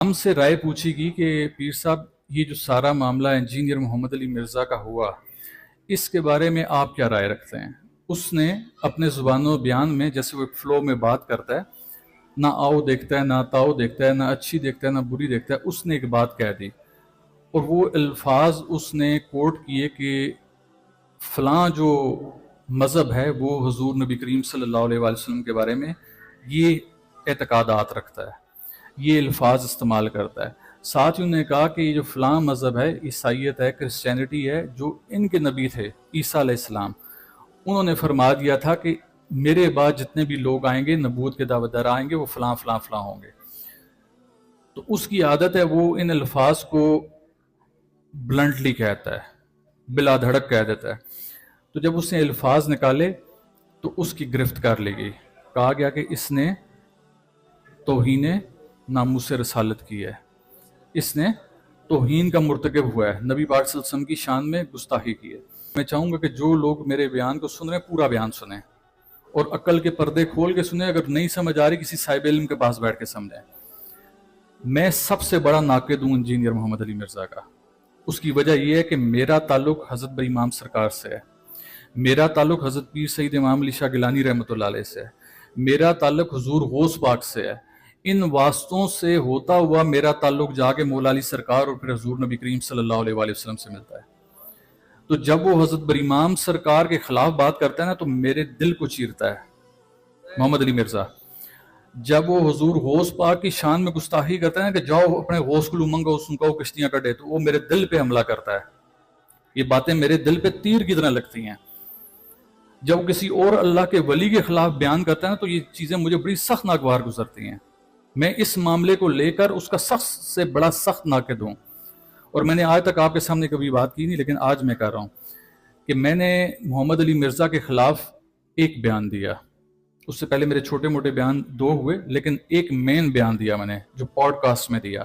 ہم سے رائے پوچھی گئی کہ پیر صاحب یہ جو سارا معاملہ انجینئر محمد علی مرزا کا ہوا، اس کے بارے میں آپ کیا رائے رکھتے ہیں؟ اس نے اپنے زبان و بیان میں، جیسے وہ ایک فلو میں بات کرتا ہے، نہ آؤ دیکھتا ہے، نہ تاؤ دیکھتا ہے، نہ اچھی دیکھتا ہے، نہ بری دیکھتا ہے، اس نے ایک بات کہہ دی اور وہ الفاظ اس نے کوٹ کیے کہ فلاں جو مذہب ہے وہ حضور نبی کریم صلی اللہ علیہ وآلہ وسلم کے بارے میں یہ اعتقادات رکھتا ہے، یہ الفاظ استعمال کرتا ہے۔ ساتھ ہی انہوں نے کہا کہ یہ جو فلاں مذہب ہے، عیسائیت ہے، کرسچینٹی ہے، جو ان کے نبی تھے عیسیٰ علیہ السلام، انہوں نے فرما دیا تھا کہ میرے بعد جتنے بھی لوگ آئیں گے، نبوت کے دعوت دار آئیں گے، وہ فلاں فلاں فلاں ہوں گے۔ تو اس کی عادت ہے وہ ان الفاظ کو بلنٹلی کہتا ہے، بلا دھڑک کہہ دیتا ہے۔ تو جب اس نے الفاظ نکالے تو اس کی گرفت کر لی گئی، کہا گیا کہ اس نے توہین ناموس رسالت کی ہے، اس نے توہین کا مرتکب ہوا ہے، نبی پاک صلی اللہ علیہ وسلم کی شان میں گستاخی کی ہے۔ میں چاہوں گا کہ جو لوگ میرے بیان کو سن رہے ہیں پورا بیان سنیں اور عقل کے پردے کھول کے سنیں، اگر نہیں سمجھ آ رہی کسی صاحب علم کے پاس بیٹھ کے سمجھیں۔ میں سب سے بڑا ناقد ہوں انجینئر محمد علی مرزا کا۔ اس کی وجہ یہ ہے کہ میرا تعلق حضرت بر امام سرکار سے ہے، میرا تعلق حضرت پیر سید امام علی شاہ گیلانی رحمۃ اللہ علیہ سے ہے، میرا تعلق حضور غوث پاک سے ہے۔ ان واسطوں سے ہوتا ہوا میرا تعلق جا کے مولا علی سرکار اور پھر حضور نبی کریم صلی اللہ علیہ وآلہ وسلم سے ملتا ہے۔ تو جب وہ حضرت بر امام سرکار کے خلاف بات کرتا ہے نا تو میرے دل کو چیرتا ہے محمد علی مرزا۔ جب وہ حضور غوث پاک کی شان میں گستاخی کرتا ہے نا کہ جاؤ اپنے غوث کو منگو اس کو کشتیاں کٹے، تو وہ میرے دل پہ حملہ کرتا ہے۔ یہ باتیں میرے دل پہ تیر کی طرح لگتی ہیں۔ جب کسی اور اللہ کے ولی کے خلاف بیان کرتا ہے نا تو یہ چیزیں مجھے بڑی سخت ناگوار گزرتی ہیں۔ میں اس معاملے کو لے کر اس کا سخت سے بڑا سخت ناقد ہوں، اور میں نے آج تک آپ کے سامنے کبھی بات کی نہیں، لیکن آج میں کہہ رہا ہوں کہ میں نے محمد علی مرزا کے خلاف ایک بیان دیا۔ اس سے پہلے میرے چھوٹے موٹے بیان 2 ہوئے، لیکن ایک مین بیان دیا میں نے جو پوڈ کاسٹ میں دیا۔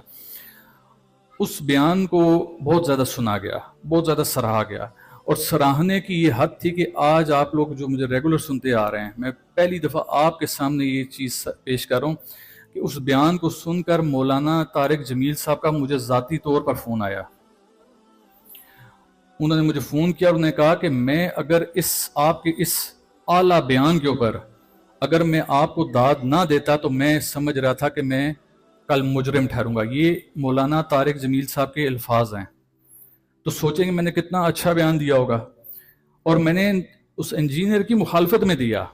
اس بیان کو بہت زیادہ سنا گیا، بہت زیادہ سراہا گیا، اور سراہنے کی یہ حد تھی کہ آج آپ لوگ جو مجھے ریگولر سنتے آ رہے ہیں، میں پہلی دفعہ آپ کے سامنے یہ چیز پیش کر رہا ہوں کہ اس بیان کو سن کر مولانا طارق جمیل صاحب کا مجھے ذاتی طور پر فون آیا۔ انہوں نے مجھے فون کیا اور انہوں نے کہا کہ میں اگر آپ کے اس اعلیٰ بیان کے اوپر اگر میں آپ کو داد نہ دیتا تو میں سمجھ رہا تھا کہ میں کل مجرم ٹھہروں گا۔ یہ مولانا طارق جمیل صاحب کے الفاظ ہیں۔ تو سوچیں کہ میں نے کتنا اچھا بیان دیا ہوگا، اور میں نے اس انجینئر کی مخالفت میں دیا۔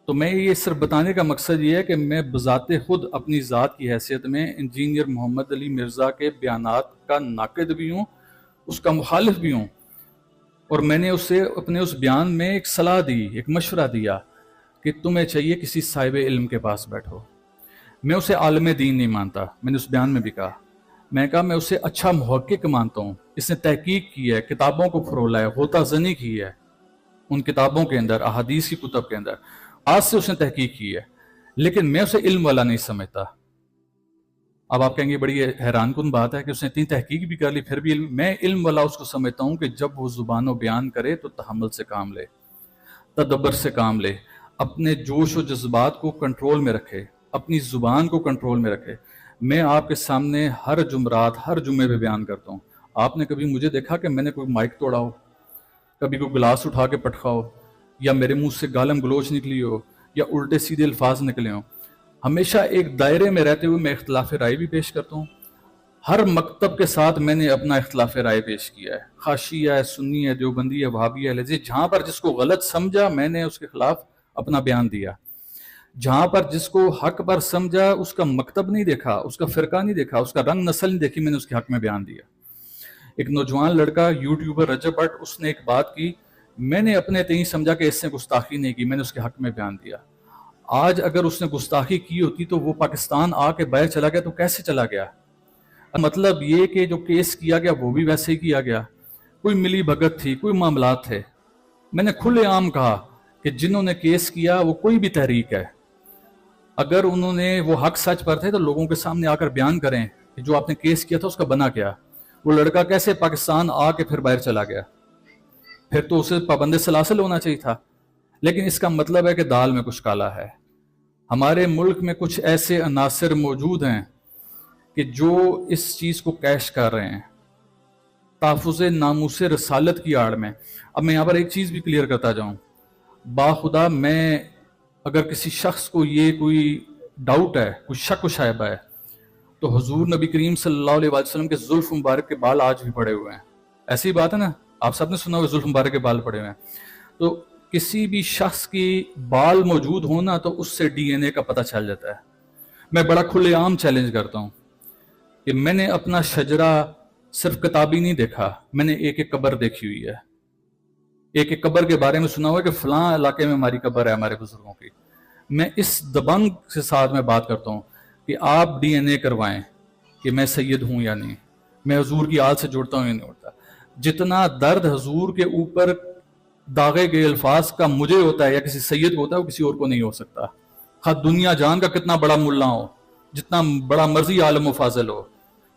تو میں یہ صرف بتانے کا مقصد یہ ہے کہ میں بذات خود اپنی ذات کی حیثیت میں انجینئر محمد علی مرزا کے بیانات کا ناقد بھی ہوں، اس کا مخالف بھی ہوں، اور میں نے اسے اپنے اس بیان میں ایک صلاح دی، ایک مشورہ دیا کہ تمہیں چاہیے کسی صاحب علم کے پاس بیٹھو۔ میں اسے عالم دین نہیں مانتا، میں نے اس بیان میں بھی کہا، میں نے کہا میں اسے اچھا محقق مانتا ہوں، اس نے تحقیق کی ہے، کتابوں کو پھرولا ہے، غوطہ زنی کی ہے ان کتابوں کے اندر، احادیث کی کتب کے اندر، آج سے اس نے تحقیق کی ہے، لیکن میں اسے علم والا نہیں سمجھتا۔ اب آپ کہیں گے بڑی حیران کن بات ہے کہ اس نے اتنی تحقیق بھی کر لی پھر بھی میں علم والا اس کو سمجھتا ہوں کہ جب وہ زبان و بیان کرے تو تحمل سے کام لے، تدبر سے کام لے، اپنے جوش و جذبات کو کنٹرول میں رکھے، اپنی زبان کو کنٹرول میں رکھے۔ میں آپ کے سامنے ہر جمعرات ہر جمعے پہ بیان کرتا ہوں۔ آپ نے کبھی مجھے دیکھا کہ میں نے کوئی مائک توڑا ہو، کبھی کوئی گلاس اٹھا کے پٹکا ہو، یا میرے منہ سے گالم گلوچ نکلی ہو، یا الٹے سیدھے الفاظ نکلے ہوں؟ ہمیشہ ایک دائرے میں رہتے ہوئے میں اختلاف رائے بھی پیش کرتا ہوں۔ ہر مکتب کے ساتھ میں نے اپنا اختلاف رائے پیش کیا ہے، خاشیہ ہے، سنی ہے، دیوبندی ہے، وہابی ہے، لذیذ، جہاں پر جس کو غلط سمجھا میں نے اس کے خلاف اپنا بیان دیا، جہاں پر جس کو حق پر سمجھا اس کا مکتب نہیں دیکھا، اس کا فرقہ نہیں دیکھا، اس کا رنگ نسل نہیں دیکھی، میں نے اس کے حق میں بیان دیا۔ ایک نوجوان لڑکا یوٹیوبر رجب بٹ، اس نے ایک بات کی، میں نے اپنے تئیں سمجھا کہ اس نے گستاخی نہیں کی، میں نے اس کے حق میں بیان دیا۔ آج اگر اس نے گستاخی کی ہوتی تو وہ پاکستان آ کے باہر چلا گیا تو کیسے چلا گیا؟ مطلب یہ کہ جو کیس کیا گیا وہ بھی ویسے ہی کیا گیا، کوئی ملی بھگت تھی، کوئی معاملات تھے۔ میں نے کھلے عام کہا کہ جنہوں نے کیس کیا وہ کوئی بھی تحریک ہے، اگر انہوں نے وہ حق سچ پر تھے تو لوگوں کے سامنے آ کر بیان کریں کہ جو آپ نے کیس کیا تھا اس کا بنا کیا، وہ لڑکا کیسے پاکستان آ کے پھر باہر چلا گیا؟ پھر تو اسے پابند سلاسل ہونا چاہیے تھا۔ لیکن اس کا مطلب ہے کہ دال میں کچھ کالا ہے۔ ہمارے ملک میں کچھ ایسے عناصر موجود ہیں کہ جو اس چیز کو کیش کر رہے ہیں تحفظ ناموس رسالت کی آڑ میں. اب میں یہاں پر ایک چیز بھی کلیئر کرتا جاؤں. باخدا میں اگر کسی شخص کو یہ کوئی ڈاؤٹ ہے، کوئی شک و شائبہ ہے، تو حضور نبی کریم صلی اللہ علیہ وسلم کے زلف مبارک کے بال آج بھی پڑے ہوئے ہیں. ایسی بات ہے نا، آپ سب نے سنا ہوگا زلف مبارک کے بال پڑے ہوئے ہیں. تو کسی بھی شخص کی بال موجود ہونا تو اس سے ڈی این اے کا پتہ چل جاتا ہے. میں بڑا کھلے عام چیلنج کرتا ہوں کہ میں نے اپنا شجرہ صرف کتابی نہیں دیکھا، میں نے ایک ایک قبر دیکھی ہوئی ہے. ایک ایک قبر کے بارے میں سنا ہوا ہے کہ فلاں علاقے میں ہماری قبر ہے ہمارے بزرگوں کی. میں اس دبنگ کے ساتھ میں بات کرتا ہوں کہ آپ ڈی این اے کروائیں کہ میں سید ہوں یا نہیں، میں حضور کی آل سے جڑتا ہوں یا نہیں ہوتا. جتنا درد حضور کے اوپر داغے گئے الفاظ کا مجھے ہوتا ہے یا کسی سید کو ہوتا ہے، وہ کسی اور کو نہیں ہو سکتا. خواہ دنیا جان کا کتنا بڑا ملا ہو، جتنا بڑا مرضی عالم و فاضل ہو،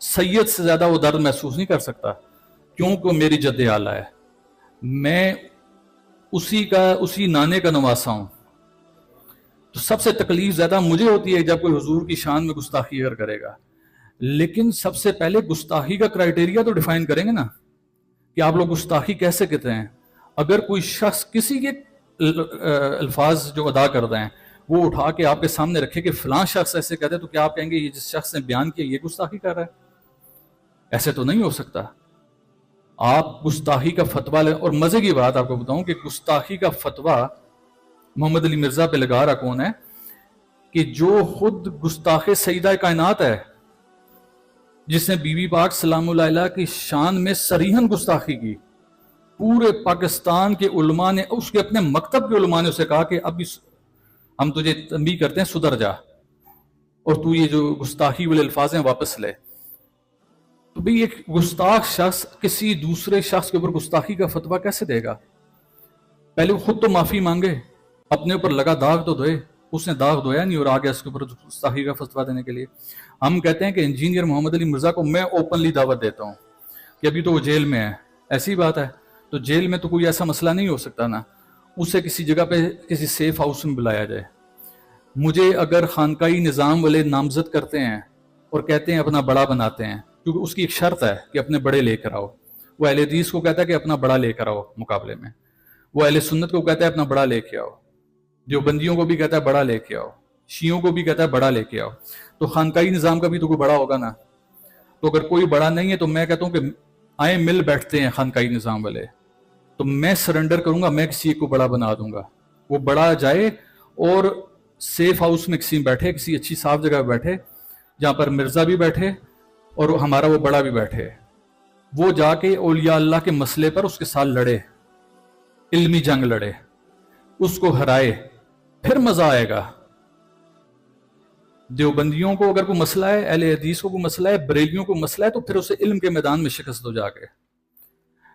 سید سے زیادہ وہ درد محسوس نہیں کر سکتا، کیونکہ میری جد اعلیٰ ہے. میں اسی نانے کا نواسا ہوں. تو سب سے تکلیف زیادہ مجھے ہوتی ہے جب کوئی حضور کی شان میں گستاخی اگر کرے گا. لیکن سب سے پہلے گستاخی کا کرائیٹیریا تو ڈیفائن کریں گے نا کہ آپ لوگ گستاخی کیسے کہتے ہیں. اگر کوئی شخص کسی کے الفاظ جو ادا کر رہے ہیں وہ اٹھا کے آپ کے سامنے رکھے کہ فلاں شخص ایسے کہتے ہیں، تو کیا آپ کہیں گے یہ جس شخص نے بیان کیا یہ گستاخی کر رہا ہے؟ ایسے تو نہیں ہو سکتا. آپ گستاخی کا فتویٰ لیں. اور مزے کی بات آپ کو بتاؤں کہ گستاخی کا فتویٰ محمد علی مرزا پہ لگا رہا کون ہے کہ جو خود گستاخ سیدہ کائنات ہے، جس نے بی بی پاک سلام اللہ علیہ کی شان میں صریحاً گستاخی کی. پورے پاکستان کے علماء نے، اس کے اپنے مکتب کے علماء نے اسے کہا کہ اب ہم تجھے تنبیہ کرتے ہیں سدھر جا اور تو یہ جو گستاخی والے الفاظ ہیں واپس لے. تو بھئی ایک گستاخ شخص کسی دوسرے شخص کے اوپر گستاخی کا فتویٰ کیسے دے گا؟ پہلے وہ خود تو معافی مانگے، اپنے اوپر لگا داغ تو دھوئے. اس نے داغ دھویا نہیں اور آگے اس کے اوپر گستاخی کا فتویٰ دینے کے لیے. ہم کہتے ہیں کہ انجینئر محمد علی مرزا کو میں اوپنلی دعوت دیتا ہوں کہ ابھی تو وہ جیل میں ہے. ایسی بات ہے تو جیل میں تو کوئی ایسا مسئلہ نہیں ہو سکتا نا، اسے کسی جگہ پہ کسی سیف ہاؤس میں بلایا جائے. مجھے اگر خانقاہی نظام والے نامزد کرتے ہیں اور کہتے ہیں اپنا بڑا بناتے ہیں، کیونکہ اس کی ایک شرط ہے کہ اپنے بڑے لے کر آؤ. وہ اہل حدیث کو کہتا ہے کہ اپنا بڑا لے کر آؤ مقابلے میں، وہ اہل سنت کو کہتا ہے اپنا بڑا لے کے آؤ، دیوبندیوں کو بھی کہتا ہے بڑا لے کے آؤ، شیعوں کو بھی کہتا ہے بڑا لے کے آؤ. تو خانقاہی نظام کا بھی تو کوئی بڑا ہوگا نا. تو اگر کوئی بڑا نہیں ہے تو میں کہتا ہوں کہ آئیں مل بیٹھتے ہیں خانقاہی نظام والے، تو میں سرنڈر کروں گا، میں کسی ایک کو بڑا بنا دوں گا. وہ بڑا جائے اور سیف ہاؤس میں کسی بیٹھے، کسی اچھی صاف جگہ بیٹھے جہاں پر مرزا بھی بیٹھے اور ہمارا وہ بڑا بھی بیٹھے. وہ جا کے اولیاء اللہ کے مسئلے پر اس کے ساتھ لڑے، علمی جنگ لڑے، اس کو ہرائے، پھر مزہ آئے گا. دیوبندیوں کو اگر کوئی مسئلہ ہے، اہل حدیث کو کوئی مسئلہ ہے، بریلیوں کو مسئلہ ہے، تو پھر اسے علم کے میدان میں شکست دو جا کے.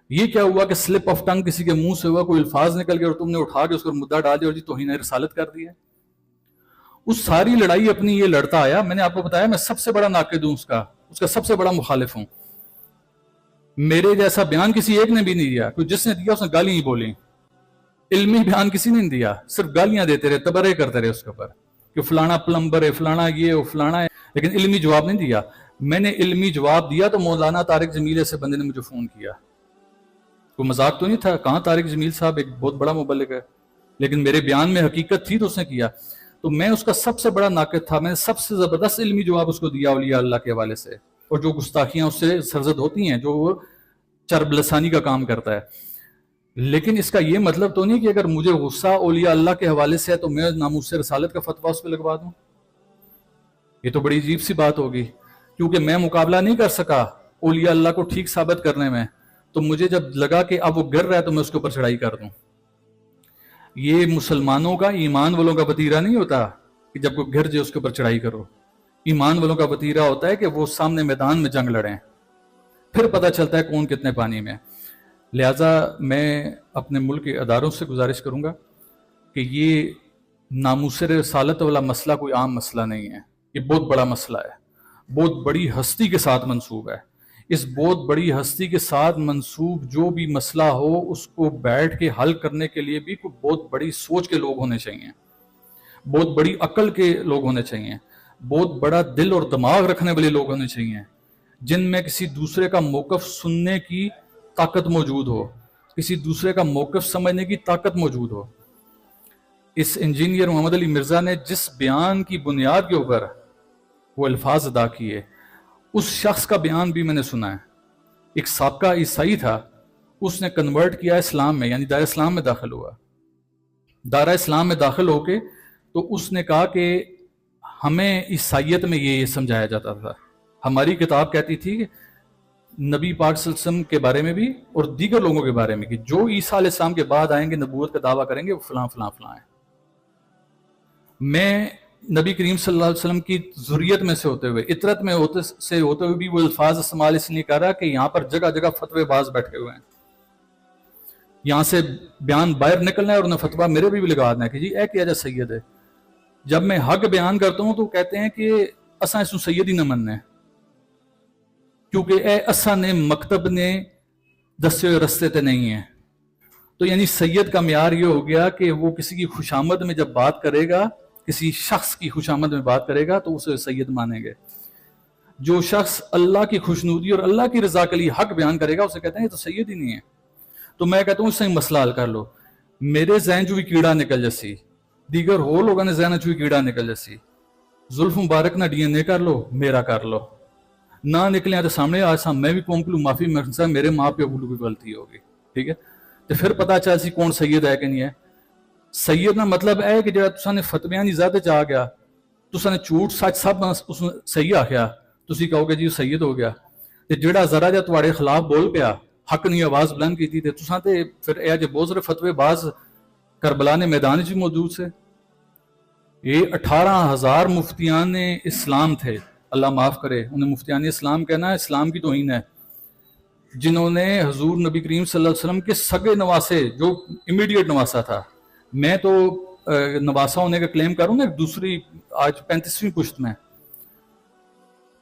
یہ کیا ہوا کہ سلپ آف ٹنگ کسی کے منہ سے ہوا، کوئی الفاظ نکل گئے اور تم نے اٹھا کے اس پر مدعا ڈال دیا اور جی توہین رسالت کر دی ہے. اس ساری لڑائی اپنی یہ لڑتا آیا. میں نے آپ کو بتایا میں سب سے بڑا ناقد ہوں، اس کا سب سے بڑا مخالف ہوں. میرے جیسا بیان کسی ایک نے بھی نہیں دیا. کوئی جس نے دیا اس نے گالی ہی بولی. علمی بیان کسی نے نہیں دیا، صرف گالیاں دیتے رہے، تبرے کرتے رہے اس کے اوپر کہ فلانا پلمبر ہے، فلانا یہ ہو، فلانا ہے، لیکن علمی جواب نہیں دیا. میں نے علمی جواب دیا تو مولانا طارق جمیل سے بندے نے مجھے فون کیا. کوئی مذاق تو نہیں تھا. کہاں طارق جمیل صاحب ایک بہت بڑا مبلغ ہے، لیکن میرے بیان میں حقیقت تھی تو اس نے کیا. تو میں اس کا سب سے بڑا ناقد تھا. میں نے سب سے زبردست علمی جواب اس کو دیا اولیاء اللہ کے حوالے سے، اور جو گستاخیاں اس سے سرزد ہوتی ہیں، جو وہ چرب لسانی کا کام کرتا ہے. لیکن اس کا یہ مطلب تو نہیں کہ اگر مجھے غصہ اولیاء اللہ کے حوالے سے ہے تو میں ناموس رسالت کا فتویٰ اس پہ لگوا دوں. یہ تو بڑی عجیب سی بات ہوگی، کیونکہ میں مقابلہ نہیں کر سکا اولیاء اللہ کو ٹھیک ثابت کرنے میں. تو مجھے جب لگا کہ اب وہ گر رہا ہے تو میں اس کے اوپر چڑھائی کر دوں. یہ مسلمانوں کا، ایمان والوں کا وتیرہ نہیں ہوتا کہ جب کوئی گر جائے اس کے اوپر چڑھائی کرو. ایمان والوں کا وتیرہ ہوتا ہے کہ وہ سامنے میدان میں جنگ لڑیں، پھر پتہ چلتا ہے کون کتنے پانی میں. لہٰذا میں اپنے ملک کے اداروں سے گزارش کروں گا کہ یہ ناموس رسالت والا مسئلہ کوئی عام مسئلہ نہیں ہے. یہ بہت بڑا مسئلہ ہے، بہت بڑی ہستی کے ساتھ منسوب ہے. اس بہت بڑی ہستی کے ساتھ منسوب جو بھی مسئلہ ہو اس کو بیٹھ کے حل کرنے کے لیے بھی کوئی بہت بڑی سوچ کے لوگ ہونے چاہیے، بہت بڑی عقل کے لوگ ہونے چاہیے. بہت بڑا دل اور دماغ رکھنے والے لوگ ہونے چاہیے، جن میں کسی دوسرے کا موقف سننے کی طاقت موجود ہو، کسی دوسرے کا موقف سمجھنے کی طاقت موجود ہو۔ اس انجینئر محمد علی مرزا نے جس بیان کی بنیاد کے اوپر وہ الفاظ ادا کیے، اس شخص کا بیان بھی میں نے سنا ہے۔ ایک سابقہ عیسائی تھا، اس نے کنورٹ کیا اسلام میں، یعنی دائرہ اسلام میں داخل ہوا۔ دائرہ اسلام میں داخل ہو کے تو اس نے کہا کہ ہمیں عیسائیت میں یہ سمجھایا جاتا تھا، ہماری کتاب کہتی تھی کہ نبی پاک صلی اللہ علیہ وسلم کے بارے میں بھی اور دیگر لوگوں کے بارے میں کہ جو عیسیٰ علیہ السلام کے بعد آئیں گے نبوت کا دعویٰ کریں گے وہ فلاں فلاں فلاں ہیں۔ میں نبی کریم صلی اللہ علیہ وسلم کی ذریت میں سے ہوتے ہوئے، اطرت میں ہوتے ہوئے بھی وہ الفاظ استعمال اس لیے کر رہا کہ یہاں پر جگہ جگہ فتوے باز بیٹھے ہوئے ہیں، یہاں سے بیان باہر نکلنا ہے اور انہیں فتویٰ میرے بھی لگا دینا ہے کہ جی اے کیا جا سید ہے۔ جب میں حق بیان کرتا ہوں تو کہتے ہیں کہ اساں اس سید ہی نہ مننے، کیونکہ اے اساں نے مکتب نے دسے ہوئے رستے تے نہیں ہیں۔ تو یعنی سید کا معیار یہ ہو گیا کہ وہ کسی کی خوشامد میں جب بات کرے گا، کسی شخص کی خوشامد میں بات کرے گا تو اسے سید مانیں گے۔ جو شخص اللہ کی خوشنودی اور اللہ کی رضا کے لیے حق بیان کرے گا اسے کہتے ہیں یہ تو سید ہی نہیں ہے۔ تو میں کہتا ہوں اس سے مسئلہ حل کر لو، میرے ذہن جو بھی کیڑا نکل جیسی، دیگر ہو لوگوں نے ذہن جو بھی کیڑا نکل جیسی، زلف مبارک نہ ڈی این اے کر لو، میرا کر لو، نہ نکلے تو سامنے آج سام میں بھی قوم کو معافی مرسا میرے ماں پیو کو بھی غلطی ہوگی، ٹھیک ہے؟ تو پھر پتا چل سی کون سید ہے کہ نہیں ہے۔ سید نہ مطلب ہے کہ جب تساں نے فتویاں نہیں زیادہ چاہ گیا، تساں نے جھوٹ سچ سب اس صحیح آخیا، تسی کہو گے جی سید ہو گیا۔ تے جڑا ذرا جا تواڈے خلاف بول پیا، حق نہیں آواز بلند کی تے تساں تے پھر اے جے بہت سارے فتوے باز کربلا نے میدان وچ موجود سے۔ یہ 18,000 مفتیان اسلام تھے، اللہ معاف کرے انہیں مفتیان اسلام کہنا اسلام کی توہین ہے، جنہوں نے حضور نبی کریم صلی اللہ علیہ وسلم کے سگے نواسے، جو امیڈیٹ نواسا تھا، میں تو نواسا ہونے کا کلیم کروں نا ایک دوسری آج 35ویں پشت میں،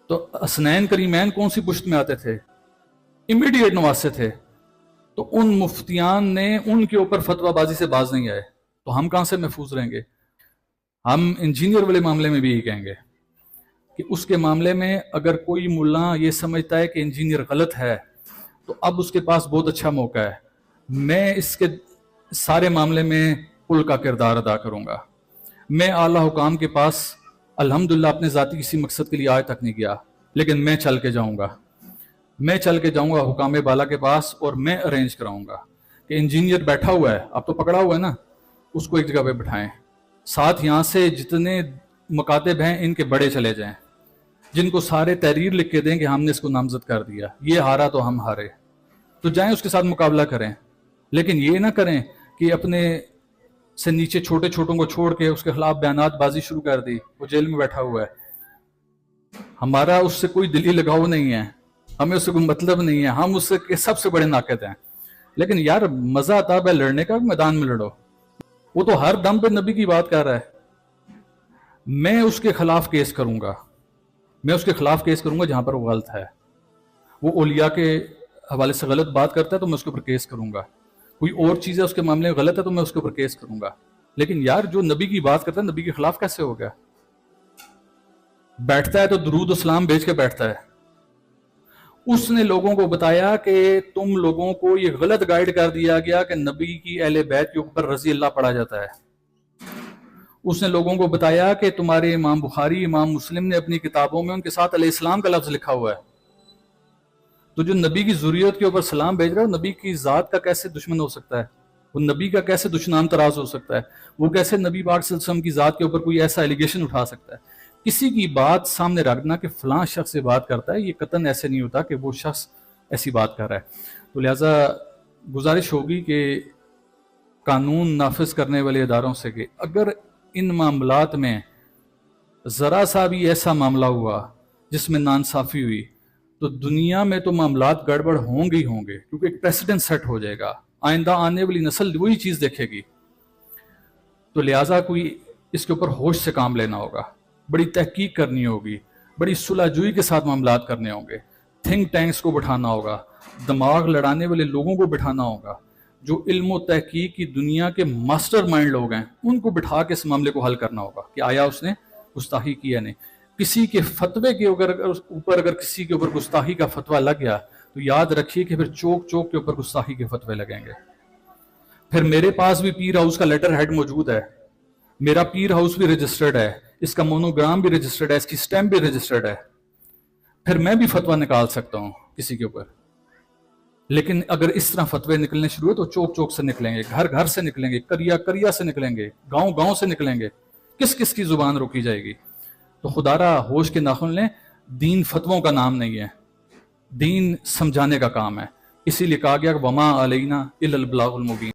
تو حسنین کریمین کون سی پشت میں آتے تھے؟ امیڈیٹ نواسے تھے۔ تو ان مفتیان نے ان کے اوپر فتویٰ بازی سے باز نہیں آئے، تو ہم کہاں سے محفوظ رہیں گے؟ ہم انجینئر والے معاملے میں بھی یہی کہیں گے کہ اس کے معاملے میں اگر کوئی ملا یہ سمجھتا ہے کہ انجینئر غلط ہے تو اب اس کے پاس بہت اچھا موقع ہے، میں اس کے سارے معاملے میں پل کا کردار ادا کروں گا۔ میں اعلیٰ حکام کے پاس الحمدللہ اپنے ذاتی کسی مقصد کے لیے آج تک نہیں گیا، لیکن میں چل کے جاؤں گا، میں چل کے جاؤں گا حکام بالا کے پاس اور میں ارینج کراؤں گا کہ انجینئر بیٹھا ہوا ہے، اب تو پکڑا ہوا ہے نا، اس کو ایک جگہ پہ بٹھائیں، ساتھ یہاں سے جتنے مکاتب ہیں ان کے بڑے چلے جائیں، جن کو سارے تحریر لکھ کے دیں کہ ہم نے اس کو نامزد کر دیا، یہ ہارا تو ہم ہارے، تو جائیں اس کے ساتھ مقابلہ کریں، لیکن یہ نہ کریں کہ اپنے سے نیچے چھوٹے چھوٹوں کو چھوڑ کے اس کے خلاف بیانات بازی شروع کر دی، وہ جیل میں بیٹھا ہوا ہے۔ ہمارا اس سے کوئی دلی لگاؤ نہیں ہے، ہمیں اس سے کوئی مطلب نہیں ہے، ہم اس سے سب سے بڑے ناقد ہیں، لیکن یار مزہ آتا ہے لڑنے کا، میدان میں لڑو۔ وہ تو ہر دم پہ نبی کی بات کر رہا ہے، میں اس کے خلاف کیس کروں گا، میں اس کے خلاف کیس کروں گا جہاں پر وہ غلط ہے، وہ اولیاء کے حوالے سے غلط بات کرتا ہے تو میں اس کے اوپر کیس کروں گا، کوئی اور چیز ہے اس کے معاملے میں غلط ہے تو میں اس کے اوپر کیس کروں گا، لیکن یار جو نبی کی بات کرتا ہے نبی کے خلاف کیسے ہو گیا؟ بیٹھتا ہے تو درود و سلام بھیج کے بیٹھتا ہے۔ اس نے لوگوں کو بتایا کہ تم لوگوں کو یہ غلط گائیڈ کر دیا گیا کہ نبی کی اہل بیت کے اوپر رضی اللہ پڑھا جاتا ہے۔ اس نے لوگوں کو بتایا کہ تمہارے امام بخاری، امام مسلم نے اپنی کتابوں میں ان کے ساتھ علیہ السلام کا لفظ لکھا ہوا ہے، تو جو نبی کی ذریت کے اوپر سلام بھیج رہا ہے نبی کی ذات کا کیسے دشمن ہو سکتا ہے؟ وہ نبی کا کیسے دشنام تراز ہو سکتا ہے؟ وہ کیسے نبی پاک صلی اللہ علیہ وسلم کی ذات کے اوپر کوئی ایسا ایلیگیشن اٹھا سکتا ہے؟ کسی کی بات سامنے رکھنا کہ فلاں شخص سے بات کرتا ہے، یہ قطعاً ایسے نہیں ہوتا کہ وہ شخص ایسی بات کر رہا ہے۔ تو لہٰذا گزارش ہوگی کہ قانون نافذ کرنے والے اداروں سے کہ اگر ان معاملات میں ذرا سا بھی ایسا معاملہ ہوا جس میں ناانصافی ہوئی تو دنیا میں تو معاملات گڑبڑ ہوں گے ہی ہوں گے، کیونکہ ایک پریسیڈنٹ سیٹ ہو جائے گا، آئندہ آنے والی نسل وہی چیز دیکھے گی۔ تو لہٰذا کوئی اس کے اوپر ہوش سے کام لینا ہوگا، بڑی تحقیق کرنی ہوگی، بڑی صلح جوئی کے ساتھ معاملات کرنے ہوں گے، تھنک ٹینکس کو بٹھانا ہوگا، دماغ لڑانے والے لوگوں کو بٹھانا ہوگا، جو علم و تحقیق کی دنیا کے ماسٹر مائنڈ لوگ ہیں ان کو بٹھا کے اس معاملے کو حل کرنا ہوگا کہ آیا اس نے گستاخی کی ہے نہیں۔ کسی کے فتوے کے اوپر اگر کسی کے اوپر گستاخی کا فتویٰ لگ گیا تو یاد رکھیے کہ پھر چوک چوک کے اوپر گستاخی کے فتوے لگیں گے. پھر میرے پاس بھی پیر ہاؤس کا لیٹر ہیڈ موجود ہے, میرا پیر ہاؤس بھی رجسٹرڈ ہے, اس کا مونوگرام بھی رجسٹرڈ ہے, اس کی سٹیمپ بھی رجسٹرڈ ہے. پھر میں بھی فتویٰ نکال سکتا ہوں کسی کے اوپر. لیکن اگر اس طرح فتوے نکلنے شروع ہوئے تو چوک چوک سے نکلیں گے, گھر گھر سے نکلیں گے, کریا کریا سے نکلیں گے, گاؤں گاؤں سے نکلیں گے. کس کس کی زبان روکی جائے گی؟ تو خدا را ہوش کے ناخن لیں, دین فتووں کا نام نہیں ہے, دین سمجھانے کا کام ہے. اسی لیے کہا گیا کہ وما علینا الا البلاغ المبین.